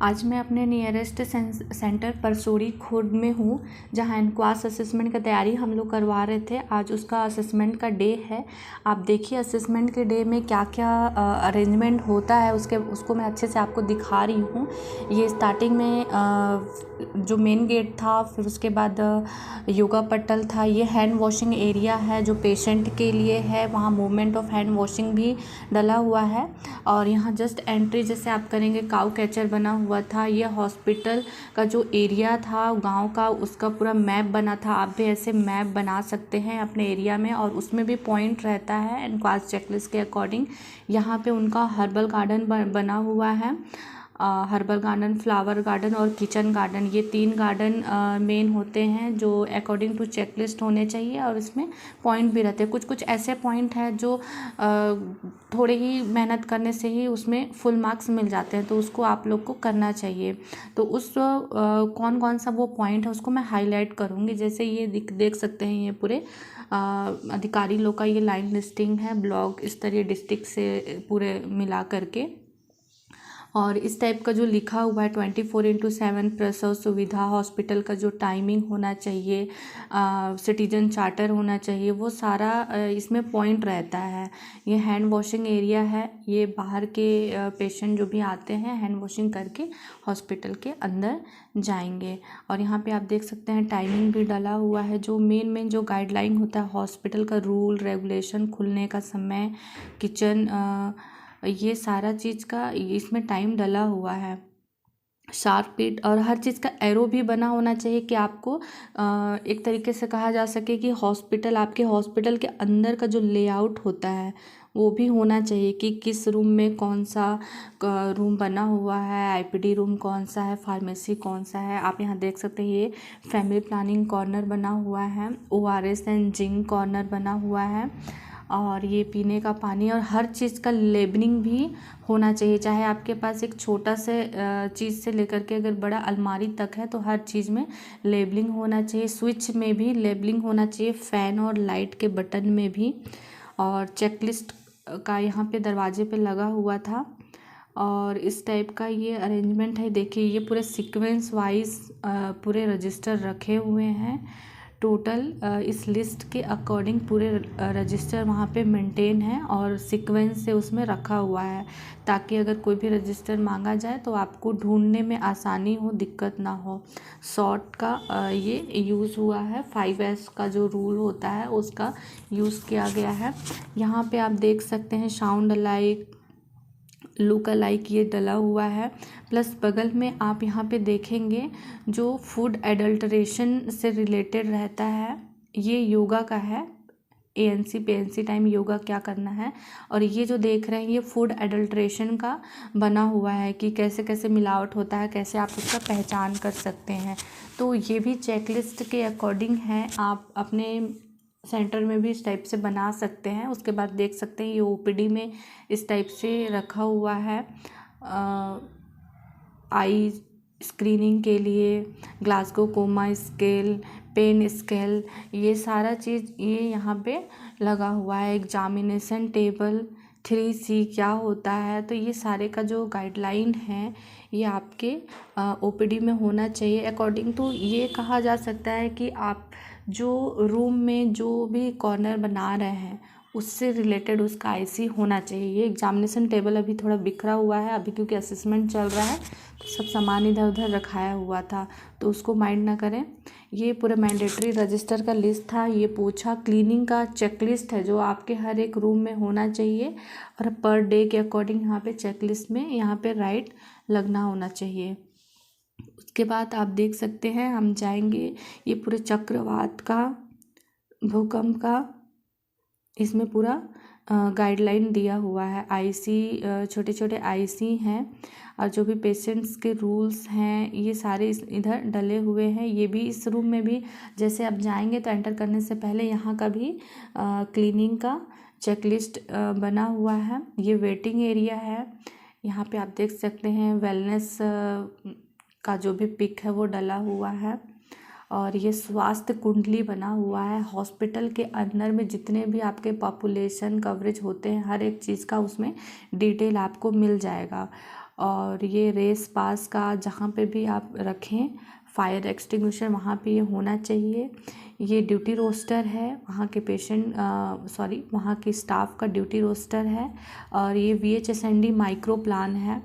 आज मैं अपने नियरेस्ट सेंटर परसोड़ी खुर्द में हूँ, जहाँ एनक्वास असेसमेंट का तैयारी हम लोग करवा रहे थे। आज उसका असेसमेंट का डे है। आप देखिए असेसमेंट के डे में क्या क्या अरेंजमेंट होता है उसको मैं अच्छे से आपको दिखा रही हूँ। ये स्टार्टिंग में जो मेन गेट था, फिर उसके बाद योगा पटल था। ये हैंड वॉशिंग एरिया है जो पेशेंट के लिए है, वहाँ मूवमेंट ऑफ हैंड वॉशिंग भी डला हुआ है। और यहाँ जस्ट एंट्री जैसे आप करेंगे काउ कैचर बना हुआ था। ये हॉस्पिटल का जो एरिया था गांव का, उसका पूरा मैप बना था। आप भी ऐसे मैप बना सकते हैं अपने एरिया में, और उसमें भी पॉइंट रहता है एनक्वास चेकलिस्ट के अकॉर्डिंग। यहाँ पे उनका हर्बल गार्डन बना हुआ है। हर्बल गार्डन, फ्लावर गार्डन और किचन गार्डन, ये 3 गार्डन मेन होते हैं जो अकॉर्डिंग टू चेकलिस्ट होने चाहिए। और इसमें पॉइंट भी रहते हैं। कुछ कुछ ऐसे पॉइंट हैं जो थोड़े ही मेहनत करने से ही उसमें फुल मार्क्स मिल जाते हैं, तो उसको आप लोग को करना चाहिए। तो उस कौन कौन सा वो पॉइंट है उसको मैं हाईलाइट करूँगी। जैसे ये देख सकते हैं, ये पूरे अधिकारी लोग का ये लाइन लिस्टिंग है, ब्लॉक स्तरीय डिस्ट्रिक्ट से पूरे मिला करके। और इस टाइप का जो लिखा हुआ है 24/7 प्रसव सुविधा, हॉस्पिटल का जो टाइमिंग होना चाहिए, सिटीजन चार्टर होना चाहिए, वो सारा इसमें पॉइंट रहता है। ये हैंड वॉशिंग एरिया है। ये बाहर के पेशेंट जो भी आते हैं हैंड वॉशिंग करके हॉस्पिटल के अंदर जाएंगे। और यहाँ पे आप देख सकते हैं टाइमिंग भी डाला हुआ है। जो मेन जो गाइडलाइन होता है हॉस्पिटल का, रूल रेगुलेशन, खुलने का समय, किचन, ये सारा चीज़ का इसमें टाइम डला हुआ है। शार्प पिट और हर चीज़ का एरो भी बना होना चाहिए कि आपको एक तरीके से कहा जा सके कि हॉस्पिटल, आपके हॉस्पिटल के अंदर का जो लेआउट होता है वो भी होना चाहिए कि किस रूम में कौन सा रूम बना हुआ है, आईपीडी रूम कौन सा है, फार्मेसी कौन सा है। आप यहाँ देख सकते हैं ये फैमिली प्लानिंग कॉर्नर बना हुआ है, ओआरएस एंड जिंक कॉर्नर बना हुआ है, और ये पीने का पानी और हर चीज़ का लेबलिंग भी होना चाहिए। चाहे आपके पास एक छोटा से चीज़ से लेकर के अगर बड़ा अलमारी तक है, तो हर चीज़ में लेबलिंग होना चाहिए। स्विच में भी लेबलिंग होना चाहिए, फ़ैन और लाइट के बटन में भी। और चेकलिस्ट का यहाँ पे दरवाजे पे लगा हुआ था। और इस टाइप का ये अरेंजमेंट है। देखिए ये पूरे सीक्वेंस वाइज पूरे रजिस्टर रखे हुए हैं। टोटल इस लिस्ट के अकॉर्डिंग पूरे रजिस्टर वहाँ पे मेंटेन है और सीक्वेंस से उसमें रखा हुआ है, ताकि अगर कोई भी रजिस्टर मांगा जाए तो आपको ढूंढने में आसानी हो, दिक्कत ना हो। सॉर्ट का ये यूज़ हुआ है। 5S का जो रूल होता है उसका यूज़ किया गया है। यहाँ पे आप देख सकते हैं साउंड अलाइक, लुक अलाइक ये डला हुआ है। प्लस बगल में आप यहाँ पे देखेंगे जो फूड एडल्ट्रेशन से रिलेटेड रहता है, ये योगा का है। एएनसी पीएनसी टाइम योगा क्या करना है। और ये जो देख रहे हैं ये फूड एडल्ट्रेशन का बना हुआ है कि कैसे कैसे मिलावट होता है, कैसे आप उसका पहचान कर सकते हैं। तो ये भी चेकलिस्ट के अकॉर्डिंग है, आप अपने सेंटर में भी इस टाइप से बना सकते हैं। उसके बाद देख सकते हैं ये ओपीडी में इस टाइप से रखा हुआ है। आई स्क्रीनिंग के लिए Glasgow coma scale, pain scale, ये सारा चीज़ ये यहाँ पे लगा हुआ है। एग्जामिनेशन टेबल, 3C क्या होता है, तो ये सारे का जो गाइडलाइन है ये आपके ओपीडी में होना चाहिए। अकॉर्डिंग टू ये कहा जा सकता है कि आप जो रूम में जो भी कॉर्नर बना रहे हैं उससे रिलेटेड उसका आईसी होना चाहिए। ये एग्जामिनेशन टेबल अभी थोड़ा बिखरा हुआ है, अभी क्योंकि असेसमेंट चल रहा है तो सब सामान इधर उधर रखाया हुआ था, तो उसको माइंड ना करें। ये पूरा मैंडेटरी रजिस्टर का लिस्ट था। ये पूछा क्लीनिंग का चेकलिस्ट है जो आपके हर एक रूम में होना चाहिए, और पर डे के अकॉर्डिंग यहाँ पे चेकलिस्ट में यहाँ पे राइट लगना होना चाहिए। उसके बाद आप देख सकते हैं हम जाएंगे, ये पूरे चक्रवात का, भूकंप का, इसमें पूरा गाइडलाइन दिया हुआ है। आईसी, छोटे छोटे आईसी हैं, और जो भी पेशेंट्स के रूल्स हैं ये सारे इधर डले हुए हैं। ये भी इस रूम में भी जैसे आप जाएंगे तो एंटर करने से पहले यहाँ का भी क्लीनिंग का चेकलिस्ट बना हुआ है। ये वेटिंग एरिया है। यहाँ पे आप देख सकते हैं वेलनेस का जो भी पिक है वो डला हुआ है। और ये स्वास्थ्य कुंडली बना हुआ है। हॉस्पिटल के अंदर में जितने भी आपके पॉपुलेशन कवरेज होते हैं हर एक चीज़ का उसमें डिटेल आपको मिल जाएगा। और ये रेस पास का जहाँ पे भी आप रखें फायर एक्सटिंग्विशर वहाँ पे ये होना चाहिए। ये ड्यूटी रोस्टर है, वहाँ के वहाँ के स्टाफ का ड्यूटी रोस्टर है। और ये VHSND माइक्रो प्लान है।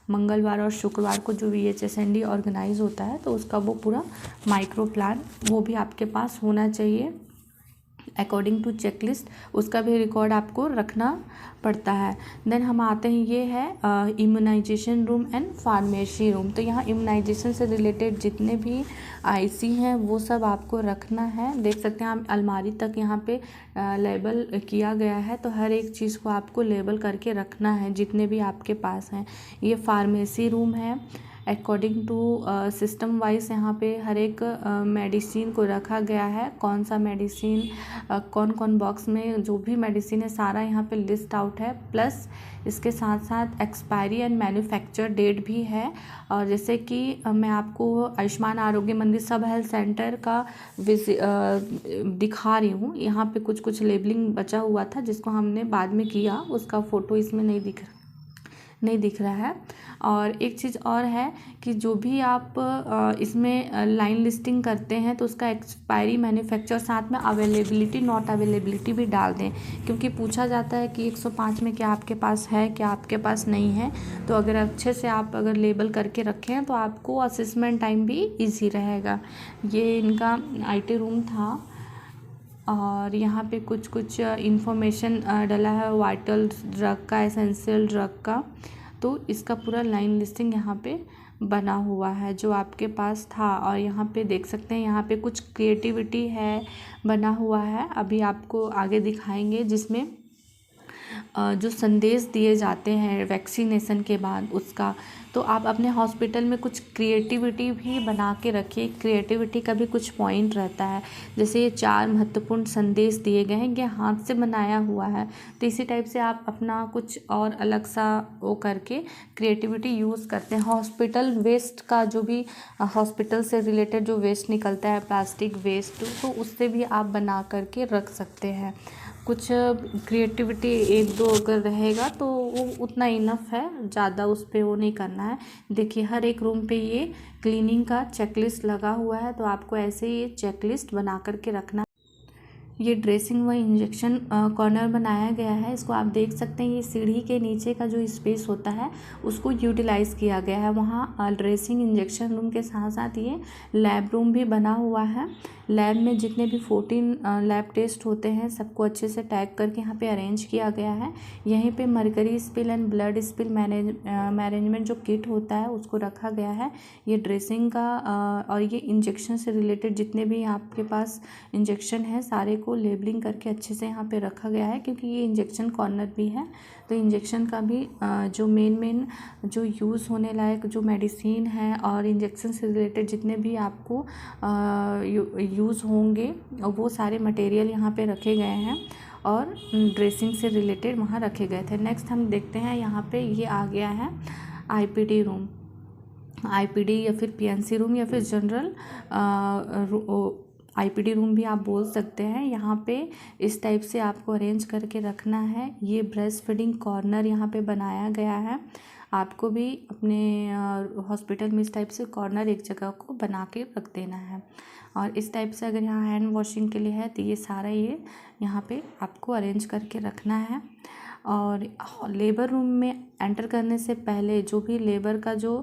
मंगलवार और शुक्रवार को जो VHSND ऑर्गेनाइज होता है तो उसका वो पूरा माइक्रो प्लान वो भी आपके पास होना चाहिए अकॉर्डिंग टू चेकलिस्ट, उसका भी रिकॉर्ड आपको रखना पड़ता है। देन हम आते हैं, ये है immunisation room and pharmacy room. तो यहाँ इम्यूनाइजेशन से रिलेटेड जितने भी IC हैं वो सब आपको रखना है। देख सकते हैं आप अलमारी तक यहाँ पे लेबल किया गया है, तो हर एक चीज़ को आपको लेबल करके रखना है जितने भी आपके पास हैं। ये फार्मेसी रूम है। अकॉर्डिंग टू सिस्टम वाइज यहाँ पे हर एक मेडिसिन को रखा गया है, कौन सा मेडिसिन कौन कौन बॉक्स में जो भी मेडिसिन है सारा यहाँ पे लिस्ट आउट है। प्लस इसके साथ साथ एक्सपायरी एंड मैन्युफैक्चर डेट भी है। और जैसे कि मैं आपको आयुष्मान आरोग्य मंदिर सब हेल्थ सेंटर का दिखा रही हूँ। यहाँ पे कुछ कुछ लेबलिंग बचा हुआ था जिसको हमने बाद में किया, उसका फ़ोटो इसमें नहीं दिख रहा है। और एक चीज़ और है कि जो भी आप इसमें लाइन लिस्टिंग करते हैं तो उसका एक्सपायरी मैन्युफैक्चर साथ में अवेलेबिलिटी नॉट अवेलेबिलिटी भी डाल दें, क्योंकि पूछा जाता है कि 105 में क्या आपके पास है क्या आपके पास नहीं है। तो अगर अच्छे से आप अगर लेबल करके रखें तो आपको असेसमेंट टाइम भी ईजी रहेगा। ये इनका IT रूम था। और यहाँ पे कुछ कुछ इन्फॉर्मेशन डला है वाइटल ड्रग का, एसेंशियल ड्रग का। तो इसका पूरा लाइन लिस्टिंग यहाँ पे बना हुआ है जो आपके पास था। और यहाँ पे देख सकते हैं यहाँ पे कुछ क्रिएटिविटी है बना हुआ है, अभी आपको आगे दिखाएंगे, जिसमें जो संदेश दिए जाते हैं वैक्सीनेशन के बाद उसका। तो आप अपने हॉस्पिटल में कुछ क्रिएटिविटी भी बना के रखिए। क्रिएटिविटी का भी कुछ पॉइंट रहता है। जैसे ये 4 महत्वपूर्ण संदेश दिए गए हैं, ये हाथ से बनाया हुआ है। तो इसी टाइप से आप अपना कुछ और अलग सा वो करके क्रिएटिविटी यूज़ करते हैं। हॉस्पिटल वेस्ट का जो भी हॉस्पिटल से रिलेटेड जो वेस्ट निकलता है, प्लास्टिक वेस्ट, तो उससे भी आप बना करके रख सकते हैं। कुछ क्रिएटिविटी 1-2 अगर रहेगा तो वो उतना इनफ है, ज़्यादा उस पर वो नहीं करना है। देखिए हर एक रूम पे ये क्लीनिंग का चेकलिस्ट लगा हुआ है, तो आपको ऐसे ही चेकलिस्ट बना करके रखना। ये ड्रेसिंग व इंजेक्शन कॉर्नर बनाया गया है। इसको आप देख सकते हैं, ये सीढ़ी के नीचे का जो स्पेस होता है उसको यूटिलाइज़ किया गया है। वहाँ ड्रेसिंग इंजेक्शन रूम के साथ साथ ये लैब रूम भी बना हुआ है। लैब में जितने भी 14 लैब टेस्ट होते हैं सबको अच्छे से टैग करके यहाँ पे अरेंज किया गया है। यहीं पे mercury spill and blood spill management जो किट होता है उसको रखा गया है। ये ड्रेसिंग का और ये इंजेक्शन से रिलेटेड जितने भी आपके पास इंजेक्शन है सारे को लेबलिंग करके अच्छे से यहाँ पे रखा गया है, क्योंकि ये इंजेक्शन कॉर्नर भी है। तो इंजेक्शन का भी जो मेन जो यूज़ होने लायक जो मेडिसिन है और इंजेक्शन से रिलेटेड जितने भी आपको यूज़ होंगे वो सारे मटेरियल यहाँ पे रखे गए हैं और ड्रेसिंग से रिलेटेड वहाँ रखे गए थे। नेक्स्ट हम देखते हैं, यहाँ पे ये आ गया है IPD रूम। IPD या फिर PNC रूम या फिर जनरल IPD रूम भी आप बोल सकते हैं। यहाँ पे इस टाइप से आपको अरेंज करके रखना है। ये ब्रेस्ट फीडिंग कॉर्नर यहाँ पे बनाया गया है। आपको भी अपने हॉस्पिटल में इस टाइप से कॉर्नर एक जगह को बना के रख देना है। और इस टाइप से अगर यहाँ हैंड वॉशिंग के लिए है तो ये सारा ये यहाँ पे आपको अरेंज करके रखना है। और लेबर रूम में एंटर करने से पहले जो भी लेबर का जो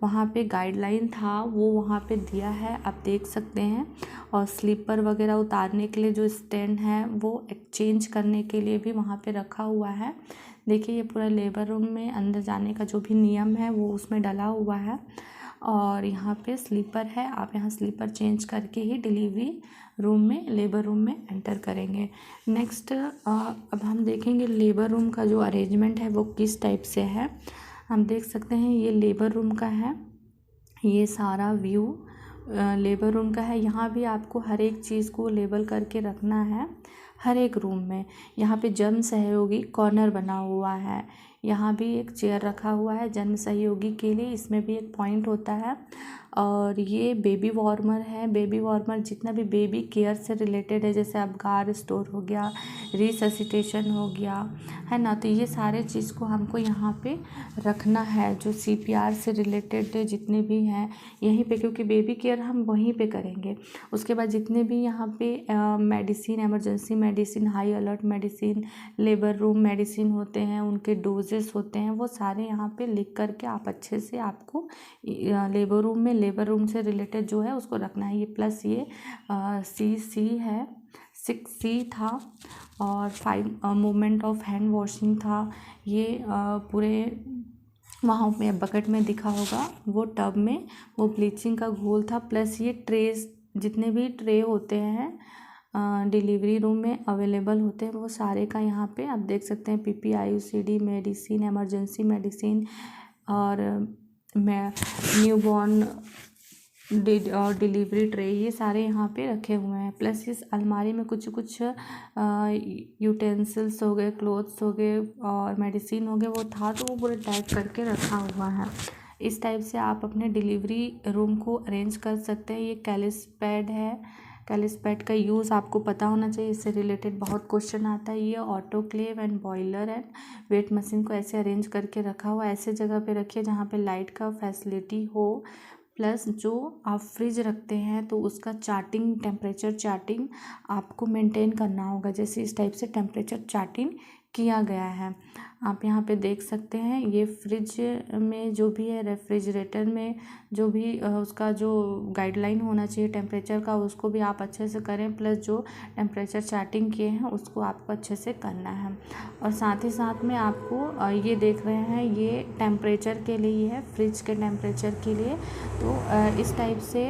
वहाँ पे गाइडलाइन था वो वहाँ पे दिया है, आप देख सकते हैं। और स्लीपर वगैरह उतारने के लिए जो स्टैंड है वो एक्सचेंज करने के लिए भी वहाँ पे रखा हुआ है। देखिए ये पूरा लेबर रूम में अंदर जाने का जो भी नियम है वो उसमें डला हुआ है। और यहाँ पे स्लीपर है, आप यहाँ स्लीपर चेंज करके ही डिलीवरी रूम में लेबर रूम में एंटर करेंगे। नेक्स्ट अब हम देखेंगे लेबर रूम का जो अरेंजमेंट है वो किस टाइप से है। हम देख सकते हैं ये लेबर रूम का है, ये सारा व्यू लेबर रूम का है। यहाँ भी आपको हर एक चीज़ को लेबल करके रखना है हर एक रूम में। यहाँ पे जन सहयोगी कॉर्नर बना हुआ है, यहाँ भी एक चेयर रखा हुआ है जन्म सहयोगी के लिए, इसमें भी एक पॉइंट होता है। और ये बेबी वार्मर है। बेबी वार्मर जितना भी बेबी केयर से रिलेटेड है, जैसे अबगार स्टोर हो गया, रिससिटेशन हो गया, है ना, तो ये सारे चीज़ को हमको यहाँ पे रखना है। जो CPR से रिलेटेड जितने भी हैं यहीं पे, क्योंकि बेबी केयर हम वहीं पे करेंगे। उसके बाद जितने भी यहाँ पे medicine, emergency medicine, high alert medicine, labour room medicine होते हैं, उनके डोजेस होते हैं, वो सारे यहाँ पे लिख करके आप अच्छे से आपको लेबर रूम से रिलेटेड जो है उसको रखना है। ये प्लस ये C है, 6C था, और 5 मूवमेंट ऑफ हैंड वॉशिंग था। ये पूरे वहाँ पे बकेट में दिखा होगा, वो टब में वो ब्लीचिंग का घोल था। प्लस ये ट्रेस, जितने भी ट्रे होते हैं डिलीवरी रूम में अवेलेबल होते हैं, वो सारे का यहाँ पे आप देख सकते हैं। PP, IUCD medicine, emergency medicine, और न्यूबॉर्न और डिलीवरी ट्रे, ये सारे यहाँ पे रखे हुए हैं। प्लस इस अलमारी में कुछ यूटेंसिल्स हो गए, क्लोथ्स हो गए और मेडिसिन हो गए, वो था, तो वो पूरे टैग करके रखा हुआ है। इस टाइप से आप अपने डिलीवरी रूम को अरेंज कर सकते हैं। ये कैलिस पैड है। कैलिस पैड का यूज़ आपको पता होना चाहिए, इससे रिलेटेड बहुत क्वेश्चन आता है। ये autoclave and boiler and weight machine को ऐसे अरेंज करके रखा हुआ है। ऐसे जगह पे रखिए जहाँ पे लाइट का फैसिलिटी हो। प्लस जो आप फ्रिज रखते हैं तो उसका चार्टिंग, टेम्परेचर चार्टिंग आपको मेंटेन करना होगा। जैसे इस टाइप से टेम्परेचर चार्टिंग किया गया है, आप यहाँ पे देख सकते हैं। ये फ्रिज में जो भी है, रेफ्रिजरेटर में जो भी उसका जो गाइडलाइन होना चाहिए टेम्परेचर का, उसको भी आप अच्छे से करें। प्लस जो टेम्परेचर चार्टिंग किए हैं उसको आपको अच्छे से करना है। और साथ ही साथ में आपको ये देख रहे हैं, ये टेम्परेचर के लिए है, फ्रिज के टेम्परेचर के लिए। तो इस टाइप से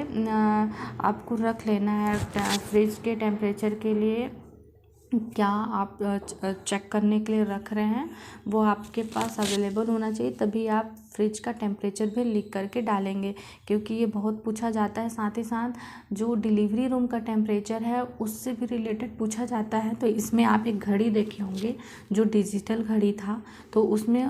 आपको रख लेना है। फ्रिज के टेम्परेचर के लिए क्या आप चेक करने के लिए रख रहे हैं, वो आपके पास अवेलेबल होना चाहिए, तभी आप फ्रिज का टेम्परेचर भी लिख करके डालेंगे, क्योंकि ये बहुत पूछा जाता है। साथ ही साथ जो डिलीवरी रूम का टेम्परेचर है उससे भी रिलेटेड पूछा जाता है। तो इसमें आप एक घड़ी देखे होंगे जो डिजिटल घड़ी था, तो उसमें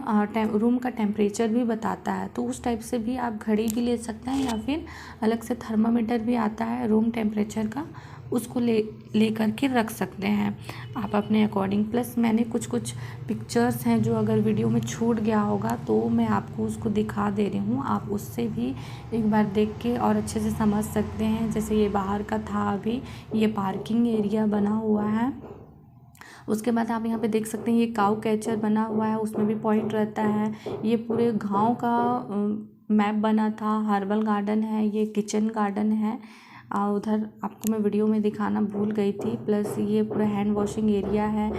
रूम का टेम्परेचर भी बताता है। तो उस टाइप से भी आप घड़ी भी ले सकते हैं, या फिर अलग से थर्मामीटर भी आता है रूम टेम्परेचर का, उसको ले करके रख सकते हैं आप अपने अकॉर्डिंग। प्लस मैंने कुछ पिक्चर्स हैं जो अगर वीडियो में छूट गया होगा तो मैं आपको उसको दिखा दे रही हूँ, आप उससे भी एक बार देख के और अच्छे से समझ सकते हैं। जैसे ये बाहर का था, अभी ये पार्किंग एरिया बना हुआ है। उसके बाद आप यहाँ पे देख सकते हैं, ये काऊ कैचर बना हुआ है, उसमें भी पॉइंट रहता है। ये पूरे गाँव का मैप बना था। हर्बल गार्डन है, ये किचन गार्डन है। उधर आपको मैं वीडियो में दिखाना भूल गई थी। प्लस ये पूरा हैंड वॉशिंग एरिया है।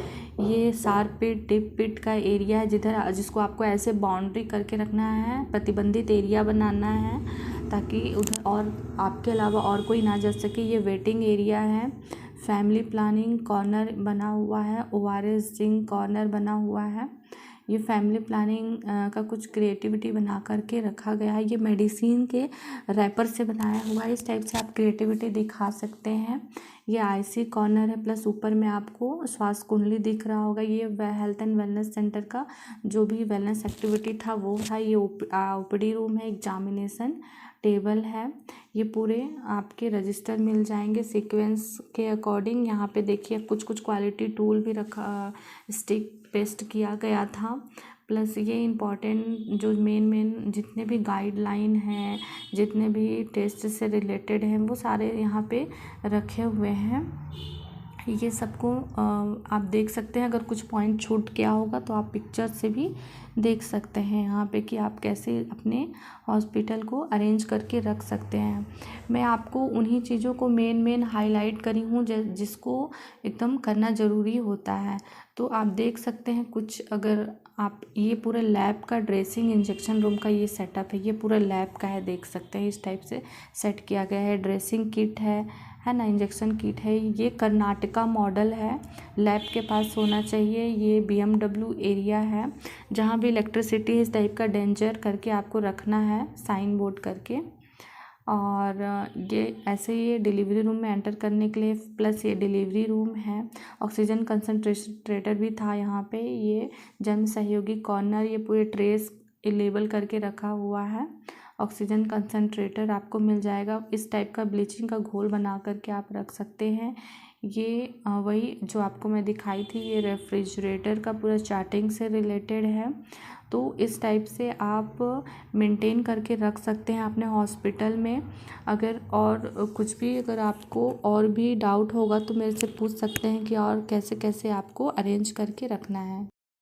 ये सारपिट डिप पिट का एरिया है, जिसको आपको ऐसे बाउंड्री करके रखना है, प्रतिबंधित एरिया बनाना है, ताकि उधर और आपके अलावा और कोई ना जा सके। ये वेटिंग एरिया है। फैमिली प्लानिंग कॉर्नर बना हुआ है। ORS ड्रिंक कॉर्नर बना हुआ है। ये फैमिली प्लानिंग का कुछ क्रिएटिविटी बना करके रखा गया है। ये मेडिसिन के रैपर से बनाया हुआ है। इस टाइप से आप क्रिएटिविटी दिखा सकते हैं। ये IC कॉर्नर है। प्लस ऊपर में आपको स्वास्थ्य कुंडली दिख रहा होगा। ये हेल्थ एंड वेलनेस सेंटर का जो भी वेलनेस एक्टिविटी था वो था। ये OPD रूम है। एग्जामिनेशन टेबल है। ये पूरे आपके रजिस्टर मिल जाएंगे सीक्वेंस के अकॉर्डिंग। यहाँ पे देखिए कुछ क्वालिटी टूल भी रखा, स्टिक पेस्ट किया गया था। प्लस ये इम्पॉर्टेंट जो मेन जितने भी गाइडलाइन हैं, जितने भी टेस्ट से रिलेटेड हैं, वो सारे यहाँ पे रखे हुए हैं। ये सबको आप देख सकते हैं। अगर कुछ पॉइंट छूट गया होगा तो आप पिक्चर से भी देख सकते हैं यहाँ पे कि आप कैसे अपने हॉस्पिटल को अरेंज करके रख सकते हैं। मैं आपको उन्हीं चीज़ों को मेन हाईलाइट करी हूँ जिसको एकदम करना ज़रूरी होता है। तो आप देख सकते हैं कुछ, अगर आप ये पूरे लैब का ड्रेसिंग इंजेक्शन रूम का ये सेटअप है, ये पूरा लैब का है, देख सकते हैं। इस टाइप से सेट किया गया है। ड्रेसिंग किट है ना, इंजेक्शन किट है। ये कर्नाटका मॉडल है, लैब के पास होना चाहिए। ये BMW एरिया है, जहाँ भी इलेक्ट्रिसिटी इस टाइप का डेंजर करके आपको रखना है, साइन बोर्ड करके। और ये ऐसे ये डिलीवरी रूम में एंटर करने के लिए, प्लस ये डिलीवरी रूम है। ऑक्सीजन कंसनट्रेटर भी था यहाँ पे। ये जन सहयोगी कॉर्नर, ये पूरे ट्रेस लेबल करके रखा हुआ है। ऑक्सीजन कंसनट्रेटर आपको मिल जाएगा। इस टाइप का ब्लीचिंग का घोल बना करके आप रख सकते हैं। ये वही जो आपको मैं दिखाई थी, ये रेफ्रिजरेटर का पूरा चार्टिंग से रिलेटेड है। तो इस टाइप से आप मेंटेन करके रख सकते हैं अपने हॉस्पिटल में। अगर और कुछ भी अगर आपको और भी डाउट होगा तो मेरे से पूछ सकते हैं कि और कैसे कैसे आपको अरेंज करके रखना है।